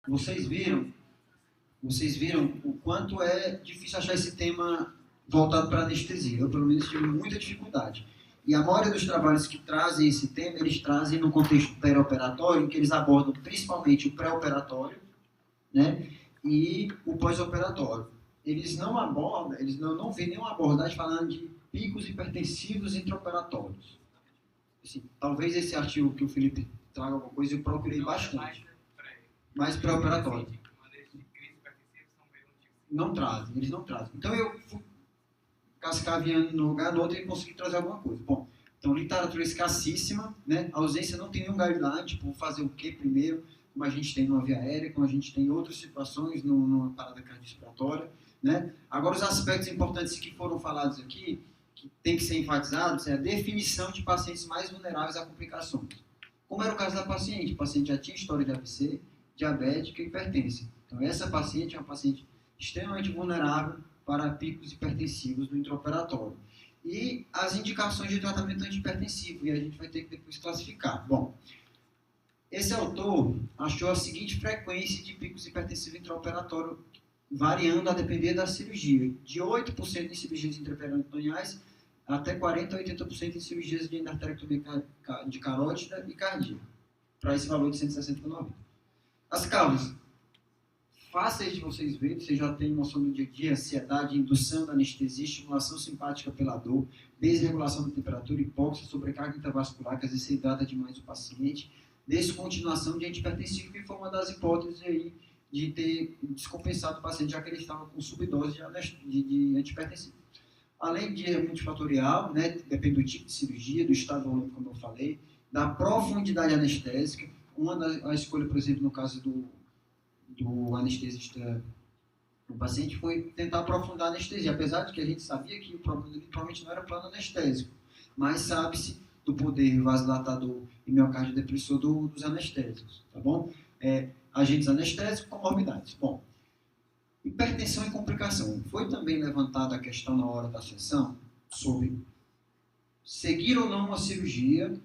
Vocês viram o quanto é difícil achar esse tema voltado para anestesia. Eu, pelo menos, tive muita dificuldade. E a maioria dos trabalhos que trazem esse tema, eles trazem no contexto pré-operatório, em que eles abordam principalmente o pré-operatório, né, e o pós-operatório. Eles não abordam, eles não vêem nenhuma abordagem falando de picos hipertensivos intraoperatórios. Assim, talvez esse artigo que o Felipe traga alguma coisa, eu procurei bastante. Mais pré-operatório. Não trazem, eles não trazem. Então eu fui cascaviando no lugar, no outro e consegui trazer alguma coisa. Bom, então literatura escassíssima, né? A ausência não tem nenhum guideline, tipo, fazer o que primeiro, como a gente tem numa via aérea, como a gente tem em outras situações, numa parada cardiorrespiratória, né? Agora, os aspectos importantes que foram falados aqui, que tem que ser enfatizados, é a definição de pacientes mais vulneráveis a complicações. Como era o caso da paciente, o paciente já tinha história de AVC, diabética e hipertensa. Então, essa paciente é uma paciente extremamente vulnerável para picos hipertensivos no intraoperatório. E as indicações de tratamento antihipertensivo, e a gente vai ter que depois classificar. Bom, esse autor achou a seguinte frequência de picos hipertensivos intraoperatório, variando a depender da cirurgia, de 8% em cirurgias intraperitoneais até 40% a 80% em cirurgias de endarterectomia de carótida e cardíaca, para esse valor de 160,90. As causas fáceis de vocês verem, você já tem noção do dia a dia: ansiedade, indução da anestesia, estimulação simpática pela dor, desregulação da temperatura, hipóxia, sobrecarga intravascular, que às vezes se hidrata demais o paciente, descontinuação de antihipertensivo, que foi uma das hipóteses aí de ter descompensado o paciente, já que ele estava com subdose de antihipertensivo. Além de multifatorial, né, depende do tipo de cirurgia, do estado ônico, como eu falei, da profundidade anestésica. A escolha, por exemplo, no caso do anestesista, o paciente, foi tentar aprofundar a anestesia, apesar de que a gente sabia que o problema dele provavelmente não era plano anestésico, mas sabe-se do poder vasodilatador e miocárdio depressor dos anestésicos, tá bom? Agentes anestésicos, comorbidades. Bom, hipertensão e complicação. Foi também levantada a questão na hora da sessão sobre seguir ou não uma cirurgia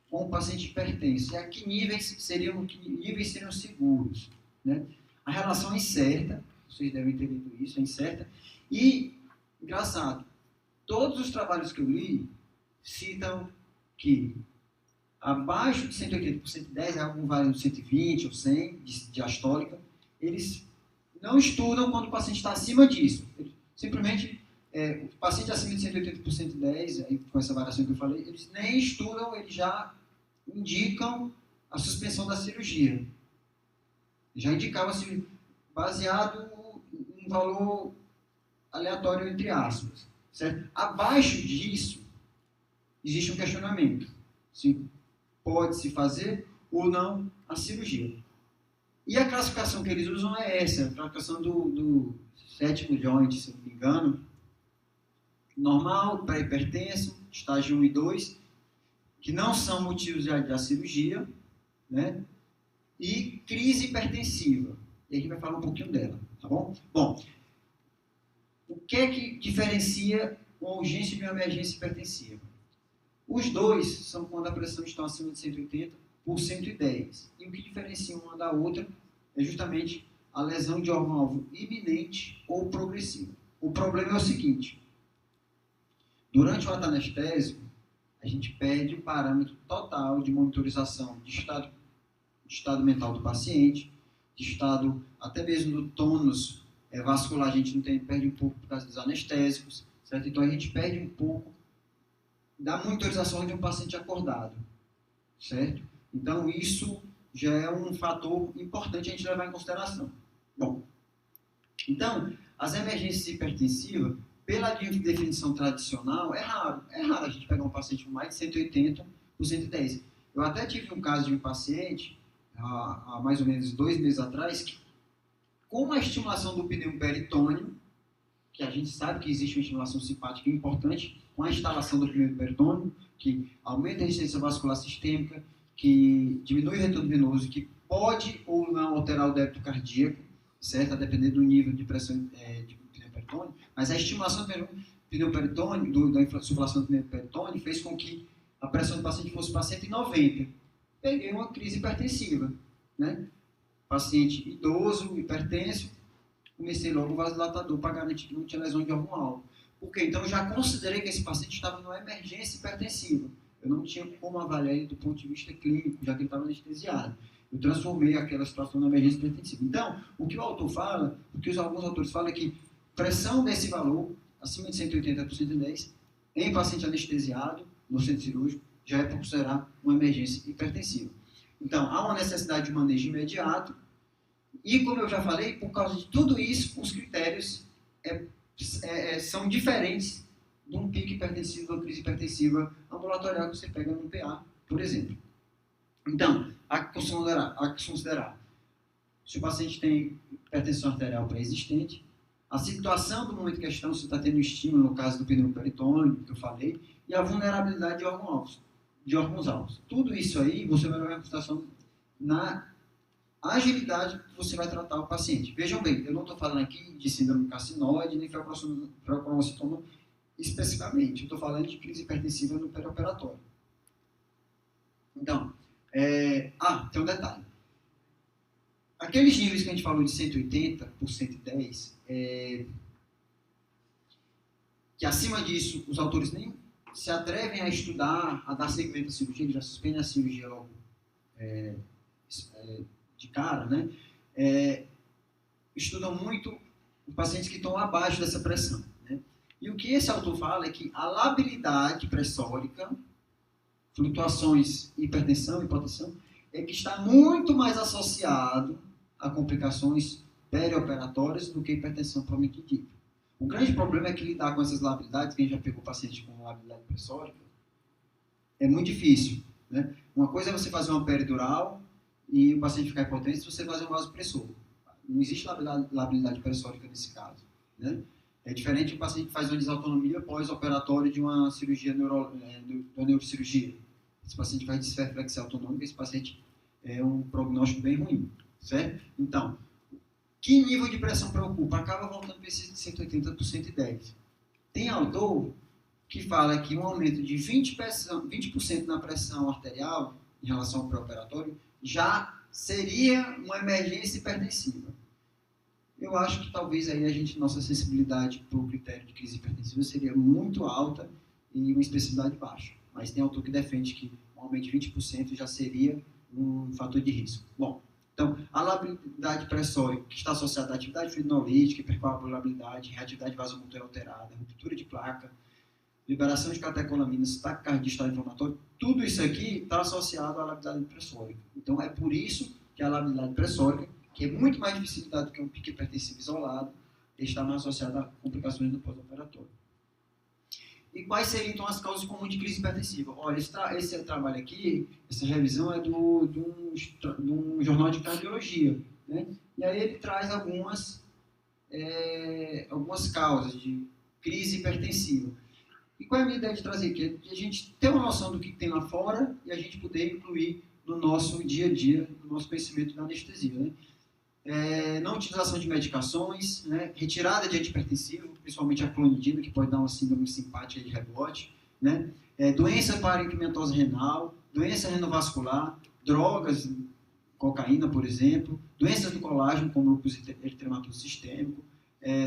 com o paciente hipertenso, e a que níveis seriam seguros, né? A relação é incerta, vocês devem ter lido isso, é incerta, e, engraçado, todos os trabalhos que eu li citam que abaixo de 180 por 110, algum vale de 120 ou 100 de diastólica, eles não estudam quando o paciente está acima disso. Simplesmente, o paciente acima de 180 por 110, aí, com essa variação que eu falei, eles nem estudam, eles já indicam a suspensão da cirurgia. Já indicava assim, baseado em um valor aleatório, entre aspas. Certo? Abaixo disso, existe um questionamento. Se pode-se fazer ou não a cirurgia. E a classificação que eles usam é essa, a classificação do sétimo joint, se não me engano. Normal, pré-hipertenso, estágio 1 e 2, que não são motivos da cirurgia, né? E crise hipertensiva. E a gente vai falar um pouquinho dela, tá bom? Bom, o que é que diferencia uma urgência de uma emergência hipertensiva? Os dois são quando a pressão está acima de 180 por 110. E o que diferencia uma da outra é justamente a lesão de órgão-alvo iminente ou progressiva. O problema é o seguinte: durante o ato anestésico, a gente perde o parâmetro total de monitorização de estado mental do paciente, de estado até mesmo do tônus vascular, a gente perde um pouco por causa dos anestésicos, certo? Então a gente perde um pouco da monitorização de um paciente acordado, certo? Então isso já é um fator importante a gente levar em consideração. Bom, então, as emergências hipertensivas, pela definição tradicional, é raro a gente pegar um paciente com mais de 180 por 110. Eu até tive um caso de um paciente, há mais ou menos 2 meses atrás, que, com a estimulação do pneu peritônio, que a gente sabe que existe uma estimulação simpática importante, com a instalação do pneu peritônio, que aumenta a resistência vascular sistêmica, que diminui o retorno venoso, que pode ou não alterar o débito cardíaco, certo? A depender do nível de pressão de pneu peritônio, mas a estimulação do pneu peritônio, da insuflação do pneu peritônio, fez com que a pressão do paciente fosse para 190. Peguei uma crise hipertensiva, né? paciente idoso, hipertenso, comecei logo o vasodilatador para garantir que não tinha lesão de órgão-alvo. Por quê? Então, eu já considerei que esse paciente estava numa emergência hipertensiva. Eu não tinha como avaliar ele do ponto de vista clínico, já que ele estava anestesiado. Eu transformei aquela situação na emergência hipertensiva. Então, o que o autor fala, o que alguns autores falam é que pressão desse valor, acima de 180 por 110, em paciente anestesiado, no centro cirúrgico, já é por considerar uma emergência hipertensiva. Então, há uma necessidade de manejo imediato e, como eu já falei, por causa de tudo isso, os critérios são diferentes de um pico hipertensivo ou crise hipertensiva ambulatorial que você pega no PA, por exemplo. Então, há que considerar se o paciente tem hipertensão arterial pré-existente, a situação do momento em questão, se está tendo estímulo, no caso do pneu peritônio, que eu falei, e a vulnerabilidade de órgãos-alvos. Tudo isso aí você vai levar em consideração na agilidade que você vai tratar o paciente. Vejam bem, eu não estou falando aqui de síndrome carcinoide, nem feocromocitoma especificamente. Eu estou falando de crise hipertensiva no perioperatório. Então, tem um detalhe. Aqueles níveis que a gente falou de 180 por 110, que acima disso os autores nem se atrevem a estudar, a dar segmento à cirurgia, que já suspendem a cirurgia logo de cara, né? Estudam muito os pacientes que estão abaixo dessa pressão, né? E o que esse autor fala é que a labilidade pressórica, flutuações, hipertensão, hipotensão, é que está muito mais associado a complicações perioperatórias do que hipertensão propriamente dita. O grande problema é que lidar com essas labilidades, quem já pegou paciente com labilidade pressórica, é muito difícil, né? Uma coisa é você fazer uma peridural e o paciente ficar hipotenso, você fazer um vasopressor. Não existe labilidade pressórica nesse caso, né? É diferente do paciente que faz uma desautonomia pós-operatório de uma cirurgia da neurocirurgia. Esse paciente faz disfreflexia autonômica, esse paciente é um prognóstico bem ruim, certo? Então, que nível de pressão preocupa? Acaba voltando para esse de 180 por 110. Tem autor que fala que um aumento de 20% na pressão arterial em relação ao pré-operatório já seria uma emergência hipertensiva. Eu acho que talvez aí nossa sensibilidade para o critério de crise hipertensiva seria muito alta e uma especificidade baixa. Mas tem autor que defende que um aumento de 20% já seria um fator de risco. Bom, então, a labilidade pressórica, que está associada à atividade fluidolítica, hipercoagulabilidade, reatividade vasomotora alterada, ruptura de placa, liberação de catecolaminas, taquicardia, estado inflamatório, tudo isso aqui está associado à labilidade pressórica. Então, é por isso que a labilidade pressórica, que é muito mais difícil do que um pico hipertensivo isolado, está mais associada a complicações do pós-operatório. E quais seriam, então, as causas comuns de crise hipertensiva? Olha, esse trabalho aqui, essa revisão é de um jornal de cardiologia, né? E aí ele traz algumas causas de crise hipertensiva. E qual é a minha ideia de trazer aqui? É de a gente ter uma noção do que tem lá fora e a gente poder incluir no nosso dia a dia, no nosso conhecimento da anestesia, né? Não utilização de medicações, né? Retirada de antihipertensivo, principalmente a clonidina, que pode dar uma síndrome simpática de rebote, né? Doença parenquimatosa renal, doença renovascular, drogas, cocaína, por exemplo, doenças do colágeno, como lúpus eritematoso sistêmico,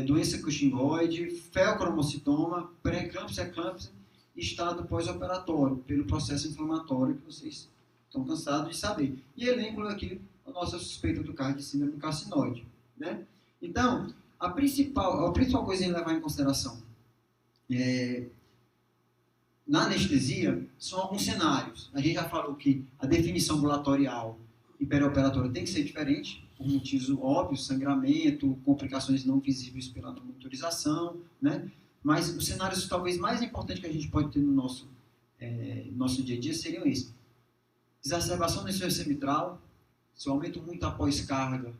doença cushingoide, feocromocitoma, pré-eclâmpsia, eclâmpsia e estado pós-operatório, pelo processo inflamatório que vocês estão cansados de saber. E elenco aqui a nossa suspeita do caso de síndrome carcinoide, né? Então, a principal coisa a levar em consideração na anestesia são alguns cenários. A gente já falou que a definição ambulatorial e perioperatória tem que ser diferente, por motivos óbvios, sangramento, complicações não visíveis pela não monitorização, né? Mas os cenários talvez mais importantes que a gente pode ter no nosso dia a dia seriam esses. Exacerbação da insuficiência mitral. Se eu aumento muito a pós-carga,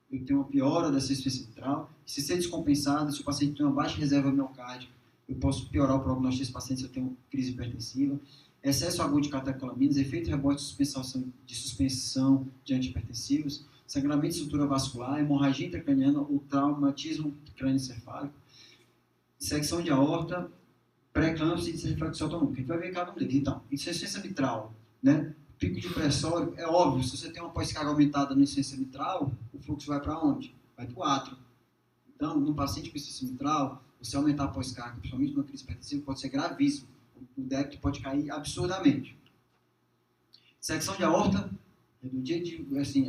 eu tenho uma piora da insuficiência mitral. Se ser descompensado, se o paciente tem uma baixa reserva miocárdica, eu posso piorar o prognóstico desse paciente se eu tenho crise hipertensiva. Excesso agudo de catecolaminas, efeito rebote de suspensão de antihipertensivos, sangramento de estrutura vascular, hemorragia intracraniana ou traumatismo crânioencefálico, dissecção de aorta, pré-eclâmpsia e disreflexia autonômica. A gente vai ver cada um deles. Então, insuficiência mitral, né? Pico de pressório, é óbvio, se você tem uma pós-carga aumentada no insuficiência mitral, o fluxo vai para onde? Vai para o átrio. Então, num paciente com insuficiência mitral, você aumentar a pós-carga, principalmente numa crise hipertensiva, pode ser gravíssimo. O débito pode cair absurdamente. Secção de aorta é do dia a dia, assim,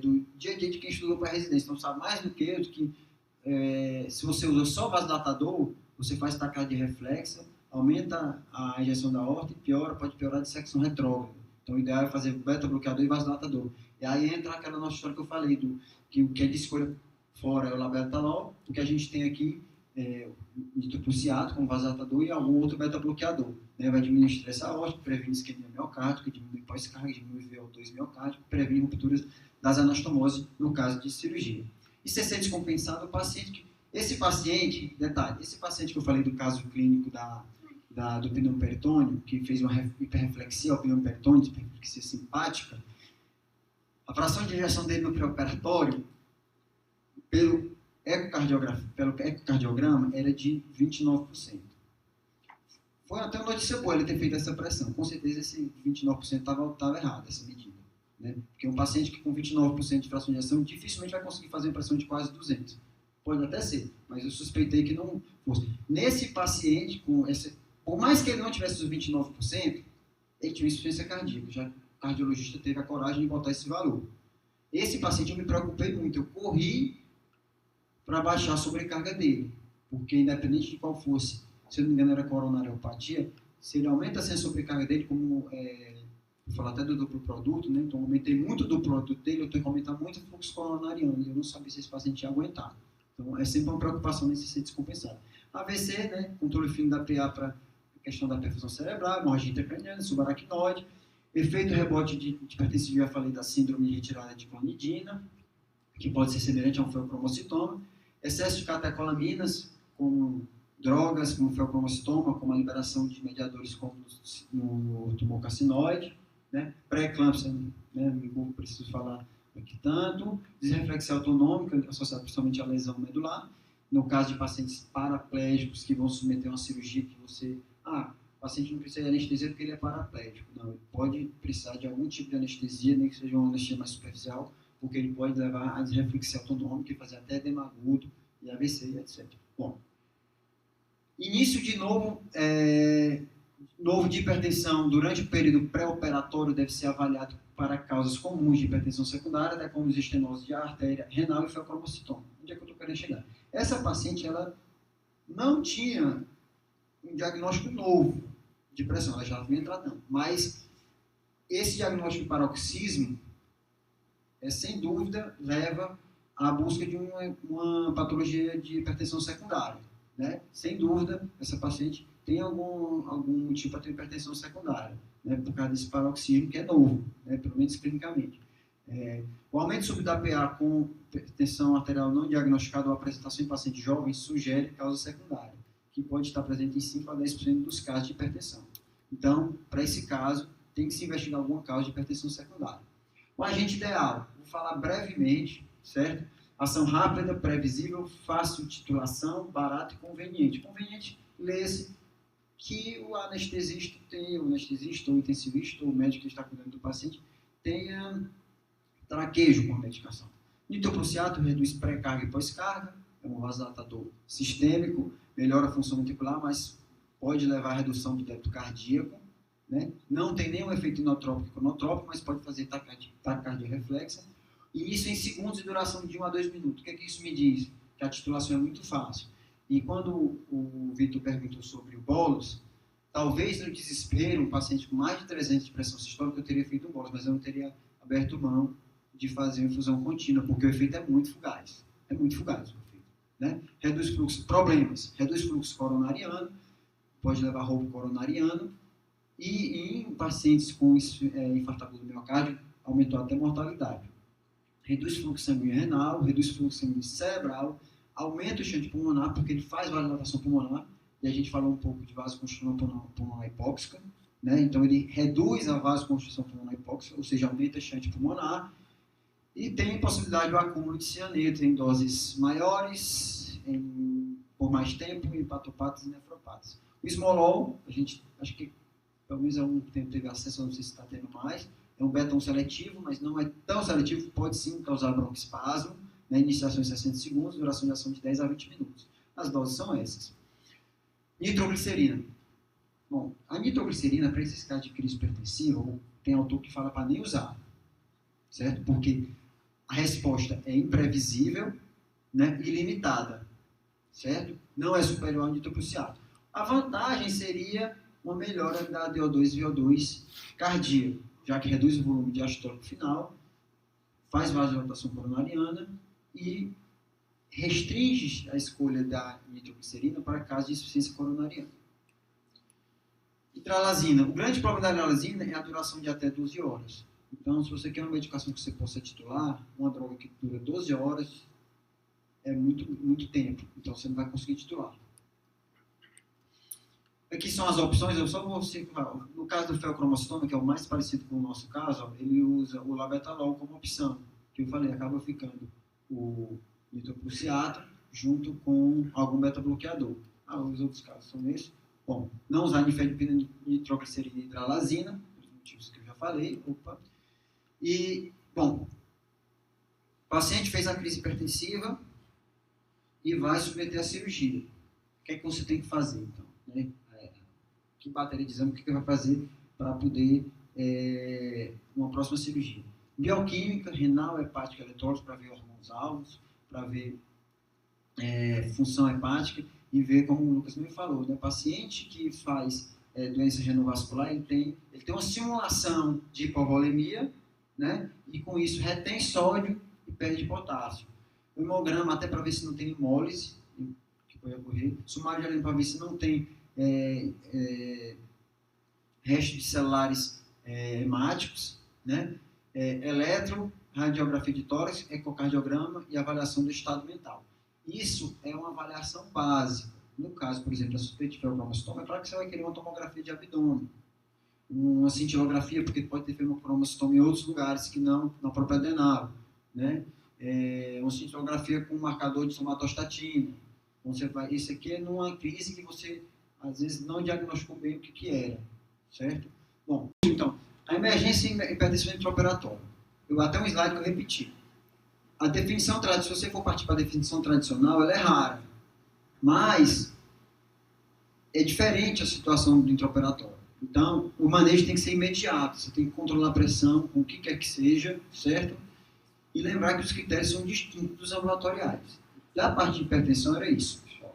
do dia a dia de quem estudou para residência. Então, sabe mais do que eu, que se você usa só vasodilatador, você faz taquicardia reflexa, aumenta a injeção da aorta e pode piorar de secção retrógrada. Então, o ideal é fazer beta-bloqueador e vasodilatador. E aí entra aquela nossa história que eu falei, que o que é de escolha fora é o labetalol, o que a gente tem aqui é nitroprusiato como vasodilatador e algum outro beta-bloqueador. Né? Vai diminuir o estresse aórtico, previne isquemia miocárdica, diminui pós-carga, diminui VO2 miocárdico, previne rupturas das anastomoses no caso de cirurgia. E CC descompensado, esse paciente, detalhe, esse paciente que eu falei do caso clínico do pneu peritônio, que fez uma hiperreflexia ao pneu peritônio, hiperreflexia simpática, a fração de injeção dele no pré-operatório, pelo ecocardiograma, era de 29%. Foi até uma notícia boa ele ter feito essa pressão. Com certeza esse 29% estava errado, essa medida. Né? Porque um paciente que com 29% de fração de injeção dificilmente vai conseguir fazer uma pressão de quase 200. Pode até ser, mas eu suspeitei que não fosse. Nesse paciente, por mais que ele não tivesse os 29%, ele tinha insuficiência cardíaca. Já o cardiologista teve a coragem de botar esse valor. Esse paciente eu me preocupei muito. Eu corri para baixar a sobrecarga dele. Porque independente de qual fosse, se eu não me engano era coronariopatia, se ele aumenta a sobrecarga dele, como vou falar até do duplo produto, né? Então eu aumentei muito do produto dele, eu tenho que aumentar muito o fluxo coronariano. E eu não sabia se esse paciente ia aguentar. Então, é sempre uma preocupação nesse ser descompensado. AVC, né, controle fino da PA para a questão da perfusão cerebral, hemorragia intracraniana, subaracnoide, efeito rebote de hipertensivo, já falei da síndrome de retirada de clonidina, que pode ser semelhante a um feocromocitoma, excesso de catecolaminas, como drogas, como feocromocitoma, como a liberação de mediadores como no tumor carcinoide, né, pré-eclâmpsia, né, não preciso falar aqui tanto, desreflexia autonômica, associada principalmente à lesão medular, no caso de pacientes paraplégicos que vão submeter a uma cirurgia que o paciente não precisa de anestesia porque ele é paraplégico. Não, ele pode precisar de algum tipo de anestesia, nem que seja uma anestesia mais superficial, porque ele pode levar a desreflexia autonômica e fazer até edema agudo e AVC, etc. Bom, início de novo de hipertensão durante o período pré-operatório deve ser avaliado para causas comuns de hipertensão secundária, até como estenose de artéria renal e feocromocitoma. Onde é que eu estou querendo chegar? Essa paciente, ela não tinha um diagnóstico novo de pressão, ela já vinha tratando, mas esse diagnóstico de paroxismo, sem dúvida, leva à busca de uma patologia de hipertensão secundária. Né? Sem dúvida, essa paciente tem algum motivo para ter hipertensão secundária, né? Por causa desse paroxismo que é novo, né? Pelo menos clinicamente. O aumento súbito da PA com tensão arterial não diagnosticada ou apresentação em pacientes jovens sugere causa secundária, que pode estar presente em 5 a 10% dos casos de hipertensão. Então, para esse caso, tem que se investigar alguma causa de hipertensão secundária. O agente ideal, vou falar brevemente, certo? Ação rápida, previsível, fácil de titulação, barato e conveniente. Conveniente, lê-se que o anestesista ou intensivista, ou o médico que está cuidando do paciente, tenha traquejo com a medicação. Nitroprusiato reduz pré-carga e pós-carga, é um vasodilatador sistêmico, melhora a função ventricular, mas pode levar à redução do débito cardíaco, né? Não tem nenhum efeito inotrópico e cronotrópico, mas pode fazer taquicardia reflexa. E isso em segundos de duração de 1 a 2 minutos. O que é que isso me diz? Que a titulação é muito fácil. E quando o Vitor perguntou sobre o bolos, talvez no desespero, um paciente com mais de 300 de pressão sistólica, eu teria feito um bolos, mas eu não teria aberto mão de fazer uma infusão contínua, porque o efeito é muito fugaz. É muito fugaz o efeito. Né? Reduz fluxo coronariano, pode levar a roubo coronariano, e em pacientes com infarto agudo do miocárdio, aumentou até a mortalidade. Reduz fluxo sanguíneo renal, reduz fluxo sanguíneo cerebral, aumenta o shunt pulmonar, porque ele faz vasodilatação pulmonar, e a gente falou um pouco de vasoconstrição pulmonar hipóxica, né? Então ele reduz a vasoconstrição pulmonar hipóxica, ou seja, aumenta o shunt pulmonar, e tem possibilidade do acúmulo de cianeto em doses maiores, por mais tempo, em hepatopatas e nefropatas. O esmolol, a gente, acho que pelo menos há um tempo teve acesso, não sei se está tendo mais, É um beta-1 seletivo, mas não é tão seletivo, pode sim causar broncoespasmo, né? Iniciação em 60 segundos, duração de ação de 10 a 20 minutos. As doses são essas. Nitroglicerina. Bom, a nitroglicerina, para esses casos de crise hipertensiva, tem autor que fala para nem usar, certo? Porque a resposta é imprevisível, né, e limitada, certo? Não é superior ao nitroprusiato. A vantagem seria uma melhora da DO2 e VO2 cardíaco, já que reduz o volume de diastólico final, faz vasodilatação coronariana e restringe a escolha da nitroglicerina para casos de insuficiência coronariana. Hidralazina. O grande problema da hidralazina é a duração de até 12 horas. Então, se você quer uma medicação que você possa titular, uma droga que dura 12 horas é muito tempo. Então, você não vai conseguir titular. Aqui são as opções, eu só vou citar. No caso do feocromocitoma, que é o mais parecido com o nosso caso, ele usa o labetalol como opção, que eu falei, acaba ficando o nitroprusiato junto com algum beta-bloqueador. Os outros casos são esses. Bom, não usar nifedipina, nitroglicerina e hidralazina, pelos motivos que eu já falei. E, bom, o paciente fez a crise hipertensiva e vai submeter a cirurgia. O que é que você tem que fazer, então? Né? Que bateria de exame, o que vai fazer para poder uma próxima cirurgia? Bioquímica, renal, hepática, eletrólise, para ver hormônios-alvos, para ver função hepática e ver, como o Lucas me falou, né? Paciente que faz doença renovascular, ele tem uma simulação de hipovolemia, né? E com isso retém sódio e perde potássio. O hemograma, até para ver se não tem hemólise, que pode ocorrer. Sumário de além para ver se não tem restos de celulares hemáticos, né? Radiografia de tórax, ecocardiograma e avaliação do estado mental. Isso é uma avaliação básica. No caso, por exemplo, da suspeita de feocromocitoma, é claro que você vai querer uma tomografia de abdômen, uma cintilografia, porque pode ter feocromocitoma em outros lugares que não na própria adenal, né? Uma cintilografia com marcador de somatostatina. Então, isso aqui é numa crise que você, às vezes, não diagnosticou bem o que era, certo? Bom, então, a emergência hipertensão intraoperatória. Até um slide que eu repeti. A definição tradicional, se você for partir para a definição tradicional, ela é rara. Mas é diferente a situação do intraoperatório. Então, o manejo tem que ser imediato. Você tem que controlar a pressão, com o que quer que seja, certo? E lembrar que os critérios são distintos dos ambulatoriais. Da parte de hipertensão era isso, pessoal.